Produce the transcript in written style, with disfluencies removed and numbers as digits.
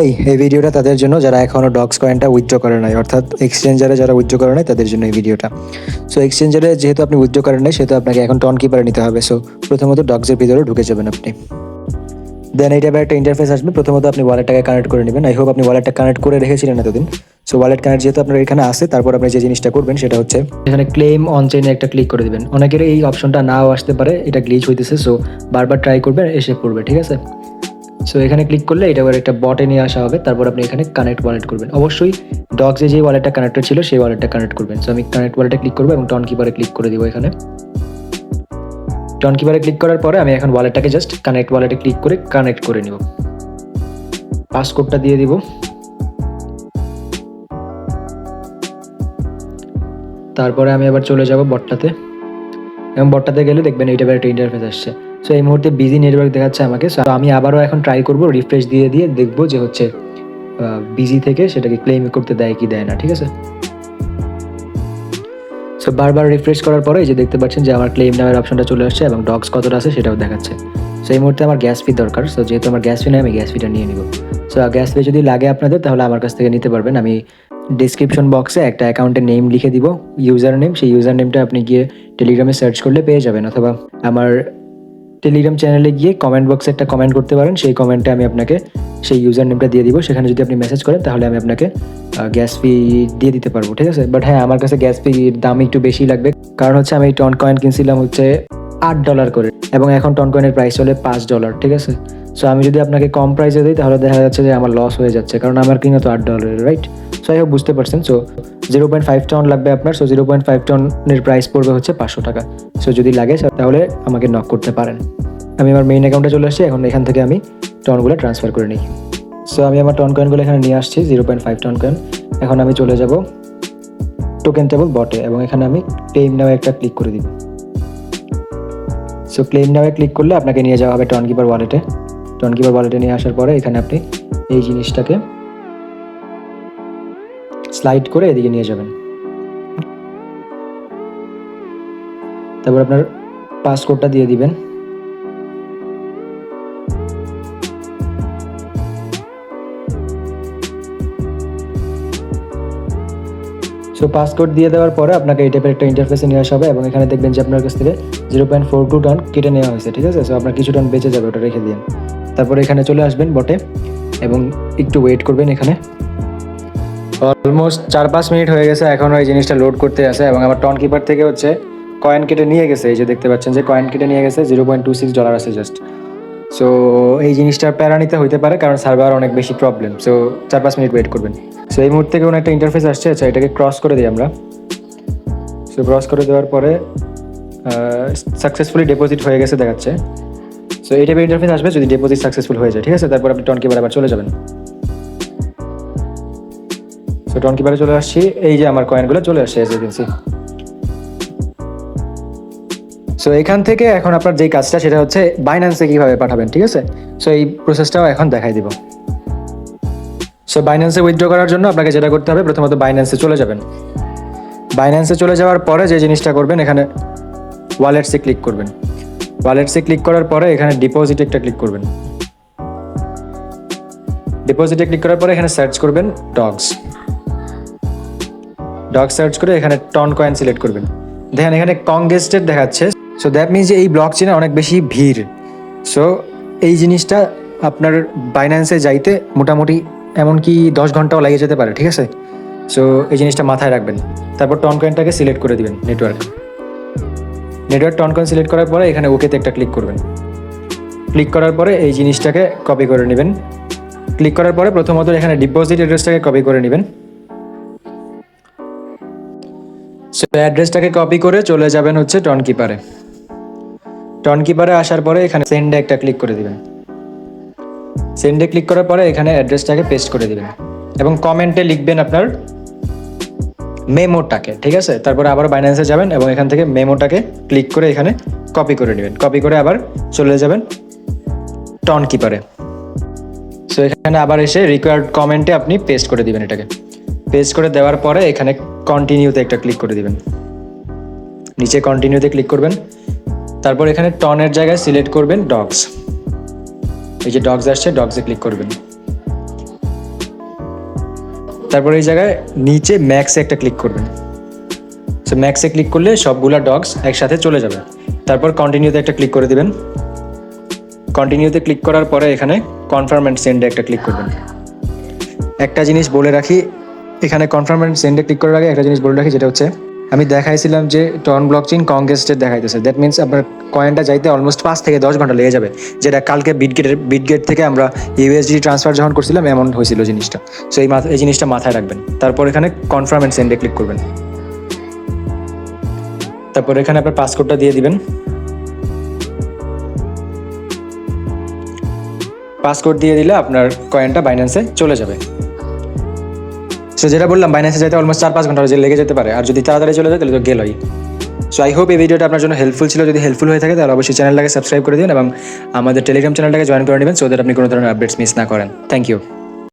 এই ভিডিওটা তাদের জন্য যারা এখনো ডগস কয়েনটা উইথড্র করে নাই, অর্থাৎ এক্সচেঞ্জারে যারা উইথড্র করে নাই তাদের জন্য এই ভিডিওটা। সো এক্সচেঞ্জারে যেহেতু আপনি উইথড্র করেন নাই, সেহেতু আপনাকে এখন টন কিপারে নিতে হবে। সো প্রথমত ডগসের ভিতরে ঢুকে যাবেন আপনি। দেন এইটা একটা ইন্টারফেস আসবে। প্রথমত আপনি ওয়ালেটটাকে কানেক্ট করে নেবেন। আই হোপ আপনি ওয়ালেটটা কানেক্ট করে রেখেছিলেন এতদিন। সো ওয়ালেট কানেক্ট যেহেতু আপনার এখানে আসে, তারপর আপনি যে জিনিসটা করবেন সেটা হচ্ছে এখানে ক্লেম অন চেইনে একটা ক্লিক করে দিবেন। অনেকের এই অপশনটা নাও আসতে পারে, এটা গ্লিচ হইতেছে। সো বারবার ট্রাই করবেন, এসে পড়বে, ঠিক আছে। সো এখানে ক্লিক করলে এটা আবার একটা বটে নিয়ে আসা হবে। তারপর আপনি এখানে কানেক্ট ওয়ালেট করবেন। অবশ্যই ডগসে যে ওয়ালেটটা কানেক্টেড ছিল সেই ওয়ালেটটা কানেক্ট করবেন। সো আমি কানেক্ট ওয়ালেটে ক্লিক করবো এবং টন কিপারে ক্লিক করে দিব। এখানে টন কিপারে ক্লিক করার পরে আমি এখন ওয়ালেটটাকে জাস্ট কানেক্ট ওয়ালেটে ক্লিক করে কানেক্ট করে নিব। পাসকোডটা দিয়ে দিব। তারপরে আমি আবার চলে যাব বটটাতে, এবং বটটাতে গেলে দেখবেন এইটা একটা ইন্টারফেস আসছে। সো এই মুহূর্তে বিজি নেটওয়ার্ক দেখাচ্ছে আমাকে। সো আমি আবারও এখন ট্রাই করব, রিফ্রেশ দিয়ে দিয়ে দেখবো যে হচ্ছে বিজি থেকে সেটাকে ক্লেম করতে দেয় কি দেয় না, ঠিক আছে। সো বারবার রিফ্রেশ করার পরে এই যে দেখতে পাচ্ছেন যে আমার ক্লেম নামের অপশনটা চলে আসছে এবং ডগস কতটা আছে সেটাও দেখাচ্ছে। সো এই মুহূর্তে আমার গ্যাস ফি দরকার। সো যেহেতু আমার গ্যাস ফি নেই, আমি গ্যাস ফিটা নিয়ে নিব। সো গ্যাস ফি যদি লাগে আপনাদের, তাহলে আমার কাছ থেকে নিতে পারবেন। আমি ডিসক্রিপশন বক্সে একটা অ্যাকাউন্টের নেম লিখে দিব, ইউজার নেম। সেই ইউজার নেমটা আপনি গিয়ে টেলিগ্রামে সার্চ করলে পেয়ে যাবেন, অথবা আমার টেলিগ্রাম চ্যানেলে গিয়ে কমেন্ট বক্সে একটা কমেন্ট করতে পারেন। সেই কমেন্টে আমি আপনাকে সেই ইউজার নেমটা দিয়ে দিব। সেখানে যদি আপনি মেসেজ করেন তাহলে আমি আপনাকে গ্যাস ফি দিয়ে দিতে পারবো, ঠিক আছে। বাট হ্যাঁ, আমার কাছে গ্যাস ফির দাম একটু বেশি লাগবে, কারণ হচ্ছে আমি এই টন কয়েন কিনছিলাম হচ্ছে $8 করে, এবং এখন টন কয়েনের প্রাইস চলে $5, ঠিক আছে। সো আমি যদি আপনাকে কম প্রাইসে দিই তাহলে দেখা যাচ্ছে যে আমার লস হয়ে যাচ্ছে, কারণ আমার কিনা তো $8, রাইট। সো আই হোপ বুঝতে পারছেন। সো 0.5 টন লাগবে আপনার। সো 0.5 টনের প্রাইস পড়বে হচ্ছে $500। সো যদি লাগে তাহলে আমাকে নক করতে পারেন। আমি আমার মেইন অ্যাকাউন্টে চলে আসছি। এখন এখান থেকে আমি টনগুলো ট্রান্সফার করে নিই। সো আমি আমার টন কয়েনগুলো এখানে নিয়ে আসছি, 0.5 টন কয়েন। এখন আমি চলে যাব টোকেন টেবল বটে, এবং এখানে আমি ক্লেম নাও একটা ক্লিক করে দিব। সো ক্লেম নাও ক্লিক করলে আপনাকে নিয়ে যাওয়া হবে টন কিপার ওয়ালেটে। টন কিপার ওয়ালেটে নিয়ে আসার পরে এখানে আপনি এই জিনিসটাকে স্লাইড করে এদিকে নিয়ে যাবেন। তারপর আপনার পাসকোডটা দিয়ে দিবেন। সো পাসকোড দিয়ে দেওয়ার পরে আপনাকে এই টাইপের একটা ইন্টারফেসে নিয়ে আসা হবে, এবং এখানে দেখবেন যে আপনার কাছ থেকে 0.42 টন কেটে নেওয়া হয়েছে, ঠিক আছে। সো আপনার কিছু টন বেঁচে যাবে, ওটা রেখে দিন। তারপরে এখানে চলে আসবেন বটে, এবং একটু ওয়েট করবেন। এখানে অলমোস্ট 4-5 মিনিট হয়ে গেছে, এখনও এই জিনিসটা লোড করতে আছে, এবং আমার টন কিপার থেকে হচ্ছে কয়েন কেটে নিয়ে গেছে। এই যে দেখতে পাচ্ছেন যে কয়েন কেটে নিয়ে গেছে, $0.26 আছে জাস্ট। সো এই জিনিসটার প্যারা নিতে হইতে পারে, কারণ সার্ভার অনেক বেশি প্রবলেম। সো 4-5 মিনিট ওয়েট করবেন। সো এই মুহূর্তে কোনো একটা ইন্টারফেস আসছে। আচ্ছা, এটাকে ক্রস করে দিই আমরা। সো ক্রস করে দেওয়ার পরে সাকসেসফুলি ডিপোজিট হয়ে গেছে দেখাচ্ছে। সো এই টাইপের ইন্টারফেস আসবে যদি ডিপোজিট সাকসেসফুল হয়ে যায়, ঠিক আছে। তারপর আপনি টন কিপারে আবার চলে যাবেন। সো টন কিপারে চলে আসছি। এই যে আমার কয়েনগুলো চলে আসছে, as you can see. So এখান থেকে এখন আপনার যে কাজটা সেটা হচ্ছে বাইন্যান্সে কীভাবে পাঠাবেন, ঠিক আছে। সো এই প্রসেসটাও এখন দেখাই দিব। সো বাইন্যান্সে উইথড্র করার জন্য আপনাকে যেটা করতে হবে, প্রথমত বাইন্যান্সে চলে যাবেন। বাইন্যান্সে চলে যাওয়ার পরে যে জিনিসটা করবেন, এখানে ওয়ালেটসে ক্লিক করবেন। ওয়ালেটসে ক্লিক করার পরে এখানে ডিপোজিটে একটা ক্লিক করবেন। ডিপোজিটে ক্লিক করার পরে এখানে সার্চ করবেন ডগস সার্চ করে এখানে টন কয়েন সিলেক্ট করবেন। দেখেন এখানে কনজেস্টেড দেখাচ্ছে। সো দ্যাট মিনস যে এই ব্লক চেনে অনেক বেশি ভিড়। সো এই জিনিসটা আপনার বাইন্যান্সে যাইতে মোটামুটি এমনকি 10 ঘন্টাও লেগে যেতে পারে, ঠিক আছে। সো এই জিনিসটা মাথায় রাখবেন। তারপর টন কয়েনটাকে সিলেক্ট করে দিবেন। নেটওয়ার্ক টন কয়েন সিলেক্ট করার পরে এখানে ওকেতে একটা ক্লিক করবেন। ক্লিক করার পরে এই জিনিসটাকে কপি করে নেবেন। ক্লিক করার পরে প্রথমত এখানে ডিপোজিট অ্যাড্রেসটাকে কপি করে নেবেন। সো অ্যাড্রেসটাকে কপি করে চলে যাবেন হচ্ছে টন কিপারে। টন কিপারে আসার পরে এখানে সেন্ডে একটা ক্লিক করে দিবেন। সেন্ডে ক্লিক করার পরে এখানে অ্যাড্রেসটাকে পেস্ট করে দিবেন, এবং কমেন্টে লিখবেন আপনার মেমোটাকে, ঠিক আছে। তারপরে আবার বাইন্যান্সে যাবেন এবং এখান থেকে মেমোটাকে ক্লিক করে এখানে কপি করে নেবেন। কপি করে আবার চলে যাবেন টন কিপারে। সো এখানে আবার এসে রিকোয়ার্ড কমেন্টে আপনি পেস্ট করে দিবেন। এটাকে পেস্ট করে দেওয়ার পরে এখানে কন্টিনিউতে একটা ক্লিক করে দিবেন। নিচে কন্টিনিউতে ক্লিক করবেন। তারপর এখানে টনের জায়গায় সিলেক্ট করবেন ডগস। এই যে ডগস আসছে, ডগসে ক্লিক করবেন। তারপরে এই জায়গায় নিচে ম্যাক্সে একটা ক্লিক করবেন। সো ম্যাক্সে ক্লিক করলে সবগুলা ডগস একসাথে চলে যাবে। তারপর কন্টিনিউতে একটা ক্লিক করে দিবেন। কন্টিনিউতে ক্লিক করার পরে এখানে কনফার্ম অ্যান্ড সেন্ডে একটা ক্লিক করবেন। একটা জিনিস বলে রাখি, এখানে কনফার্ম অ্যান্ড সেন্ডে ক্লিক করার আগে একটা জিনিস বলে রাখি, যেটা হচ্ছে আমি দেখাইছিলাম যে টন ব্লকচেইন কনগেস্টেড দেখাইতেছে। দ্যাট মিনস আপনার কয়েনটা যাইতে অলমোস্ট 5 থেকে 10 ঘন্টা লেগে যাবে, যেটা কালকে বিটগেট থেকে আমরা ইউএসডি ট্রান্সফার যখন করছিলাম এমন হয়েছিল জিনিসটা। সো এই জিনিসটা মাথায় রাখবেন। তারপর এখানে কনফার্ম অ্যান্ড সেন্ডে ক্লিক করবেন। তারপর এখানে আপনার পাসকোডটা দিয়ে দিবেন। পাসকোড দিয়ে দিলে আপনার কয়েনটা বাইন্যান্সে চলে যাবে। সো যেটা বললাম, বাইন্যান্সে যেতে অলমোস্ট 4-5 ঘন্টা যে লেগে যেতে পারে, আর যদি তাড়াতাড়ি চলে যায় তাহলে তো গেলই। সো আই হোপ এই ভিডিওটা আপনার জন্য হেল্পফুল ছিল। যদি হেল্পফুল হয়ে থাকে তাহলে অবশ্যই চ্যানেলটাকে সাবস্ক্রাইব করে দিন এবং আমাদের টেলিগ্রাম চ্যানেলটাকে জয়েন করে নেবেন, সো দ্যাট আপনি কোনো ধরনের আপডেটস মিস না করেন। Thank you.